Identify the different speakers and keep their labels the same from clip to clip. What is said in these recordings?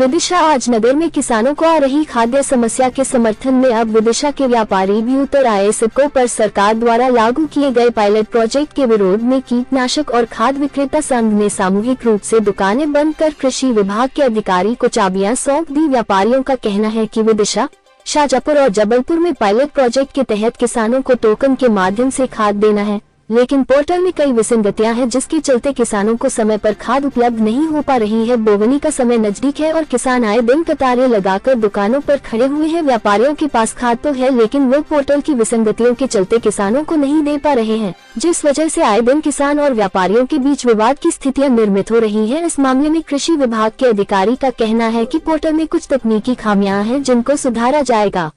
Speaker 1: विदिशा आज नगर में किसानों को आ रही खाद्य समस्या के समर्थन में अब विदिशा के व्यापारी भी उतर आए। सिडको पर सरकार द्वारा लागू किए गए पायलट प्रोजेक्ट के विरोध में कीटनाशक और खाद विक्रेता संघ ने सामूहिक रूप से दुकानें बंद कर कृषि विभाग के अधिकारी को चाबियां सौंप दी। व्यापारियों का कहना है कि विदिशा, शाजापुर और जबलपुर में पायलट प्रोजेक्ट के तहत किसानों को टोकन के माध्यम से खाद देना है, लेकिन पोर्टल में कई विसंगतियां हैं, जिसके चलते किसानों को समय पर खाद उपलब्ध नहीं हो पा रही है। बोवनी का समय नजदीक है और किसान आए दिन कतारें लगाकर दुकानों पर खड़े हुए हैं। व्यापारियों के पास खाद तो है, लेकिन वो पोर्टल की विसंगतियों के चलते किसानों को नहीं दे पा रहे हैं, जिस वजह से आए दिन किसान और व्यापारियों के बीच विवाद की स्थितियां निर्मित हो रही है। इस मामले में कृषि विभाग के अधिकारी का कहना है कि पोर्टल में कुछ तकनीकी खामियां हैं, जिनको सुधारा जाएगा।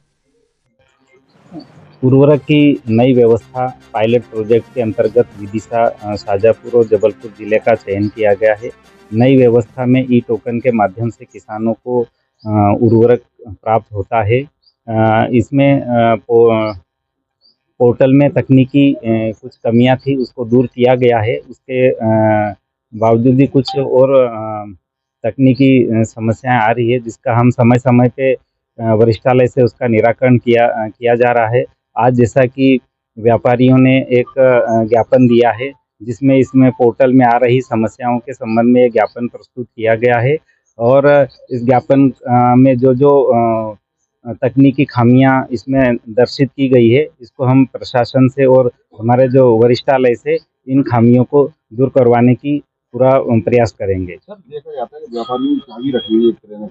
Speaker 2: उर्वरक की नई व्यवस्था पायलट प्रोजेक्ट के अंतर्गत विदिशा, शाजापुर और जबलपुर जिले का चयन किया गया है। नई व्यवस्था में ई टोकन के माध्यम से किसानों को उर्वरक प्राप्त होता है। इसमें पोर्टल में तकनीकी कुछ कमियां थी, उसको दूर किया गया है। उसके बावजूद भी कुछ और तकनीकी समस्याएं आ रही है, जिसका हम समय समय पे वरिष्ठालय से उसका निराकरण किया जा रहा है। आज जैसा कि व्यापारियों ने एक ज्ञापन दिया है, जिसमें इसमें पोर्टल में आ रही समस्याओं के संबंध में एक ज्ञापन प्रस्तुत किया गया है और इस ज्ञापन में जो तकनीकी खामियां इसमें दर्शित की गई है, इसको हम प्रशासन से और हमारे जो वरिष्ठालय से इन खामियों को दूर करवाने की पूरा प्रयास करेंगे।
Speaker 3: सर, देखा जाता है कि व्यापारी चाबी रखी हुई है एक तरह में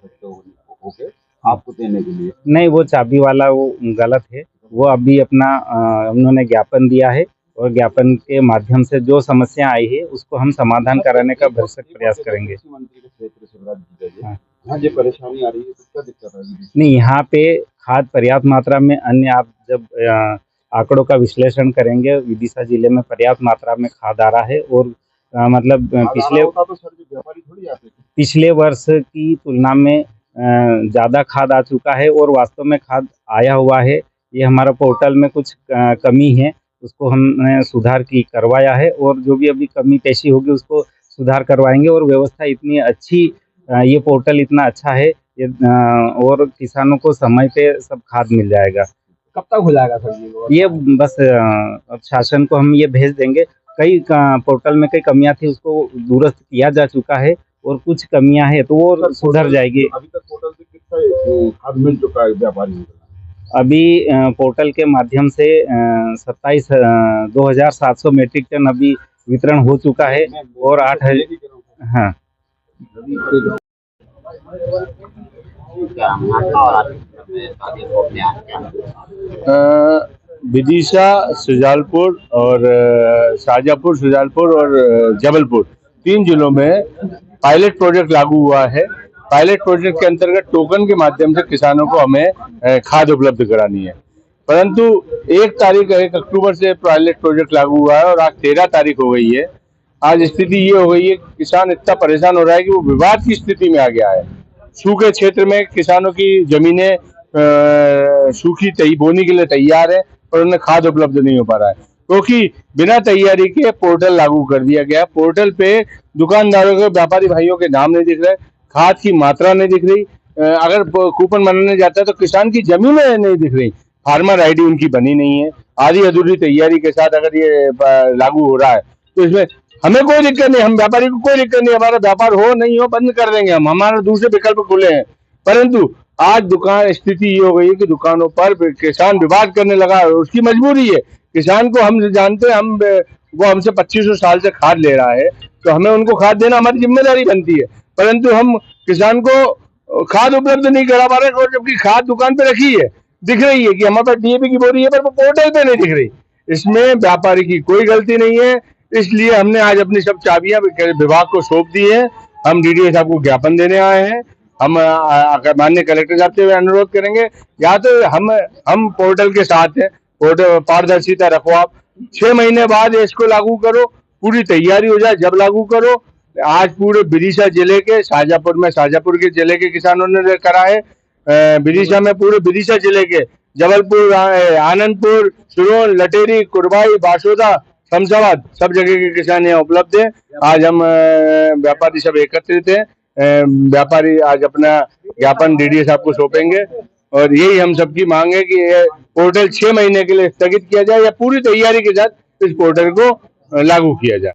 Speaker 3: ओके आपको देने के लिए।
Speaker 2: नहीं, वो चाबी वाला वो गलत है। वो अभी अपना उन्होंने ज्ञापन दिया है और ज्ञापन के माध्यम से जो समस्या आई है उसको हम समाधान कराने का भरसक प्रयास करेंगे।
Speaker 3: हाँ, जो परेशानी आ रही है क्या दिक्कत आ रही है?
Speaker 2: नहीं, यहाँ पे खाद पर्याप्त मात्रा में, अन्य आप जब आंकड़ों का विश्लेषण करेंगे, विदिशा जिले में पर्याप्त मात्रा में खाद आ रहा है और मतलब पिछले वर्ष की तुलना में ज़्यादा खाद आ चुका है और वास्तव में खाद आया हुआ है। ये हमारा पोर्टल में कुछ कमी है, उसको हमने सुधार करवाया है और जो भी अभी कमी पेशी होगी उसको सुधार करवाएंगे। और व्यवस्था इतनी अच्छी, ये पोर्टल इतना अच्छा है और किसानों को समय पे सब खाद मिल जाएगा।
Speaker 3: कब तक हो जाएगा सर
Speaker 2: ये बस अब शासन को हम ये भेज देंगे। कई पोर्टल में कई कमियां थी, उसको दुरुस्त किया जा चुका है और कुछ कमियां हैं तो वो सुधर जाएगी।
Speaker 3: अभी तक पोर्टल से कितना खाद मिल चुका है व्यापारियों को?
Speaker 2: अभी पोर्टल के माध्यम से 27,700 मेट्रिक टन अभी वितरण हो चुका है और 8,000। हाँ,
Speaker 4: विदिशा, शुजालपुर और शाजापुर, शुजालपुर और जबलपुर 3 जिलों में पायलट प्रोजेक्ट लागू हुआ है। पायलट प्रोजेक्ट के अंतर्गत टोकन के माध्यम से किसानों को हमें खाद उपलब्ध करानी है, परंतु 1 अक्टूबर से पायलट प्रोजेक्ट लागू हुआ है और आज 13 तारीख हो गई है। आज स्थिति ये हो गई है, किसान इतना परेशान हो रहा है कि वो विवाद की स्थिति में आ गया है। सूखे क्षेत्र में किसानों की जमीनें सूखी बोनी के लिए तैयार है, पर उन्हें खाद उपलब्ध नहीं हो पा रहा है, क्योंकि बिना तैयारी के पोर्टल लागू कर दिया गया। पोर्टल पे दुकानदारों के, व्यापारी भाइयों के नाम नहीं दिख रहे, खाद की मात्रा नहीं दिख रही। अगर कूपन बनाने जाता है तो किसान की जमीनें नहीं दिख रही, फार्मर आईडी उनकी बनी नहीं है। आधी अधूरी तैयारी के साथ अगर ये लागू हो रहा है तो इसमें हमें कोई दिक्कत नहीं, हम व्यापारी को कोई दिक्कत नहीं, हमारा व्यापार हो नहीं हो बंद कर देंगे हम, हमारे दूसरे विकल्प खुले हैं। परंतु आज दुकान स्थिति ये हो गई है कि दुकानों पर किसान विवाद करने लगा और उसकी मजबूरी है। किसान को हम जानते हैं, वो हमसे 2500 साल से खाद ले रहा है, तो हमें उनको खाद देना हमारी जिम्मेदारी बनती है, परंतु हम किसान को खाद उपलब्ध नहीं करा पा रहे, और जबकि खाद दुकान पे रखी है, दिख रही है कि हमारे पास डीएपी की बोरी है, पर वो पोर्टल पे नहीं दिख रही। इसमें व्यापारी की कोई गलती नहीं है, इसलिए हमने आज अपनी सब चाबियां विभाग को सौंप दी है। हम डीडीओ साहब को ज्ञापन देने आए हैं। हम माननीय कलेक्टर साहब से अनुरोध करेंगे, या तो हम पोर्टल के साथ हैं, पोर्टल पारदर्शिता रखो, आप 6 महीने बाद इसको लागू करो, पूरी तैयारी हो जाए जब लागू करो। आज पूरे विदिशा जिले के, शाजापुर के जिले के किसानों ने करा है, विदिशा में पूरे विदिशा जिले के, जबलपुर, आनंदपुर, सुरोन, लटेरी, कुरबाई, बासोदा, शमशाबाद सब जगह के किसान यहाँ उपलब्ध है। आज हम व्यापारी सब एकत्रित हैं व्यापारी आज अपना ज्ञापन डीडीए साहब को सौंपेंगे और यही हम सबकी मांग है कि ये पोर्टल 6 महीने के लिए स्थगित किया जाए या पूरी तैयारी के साथ इस पोर्टल को लागू किया जाए।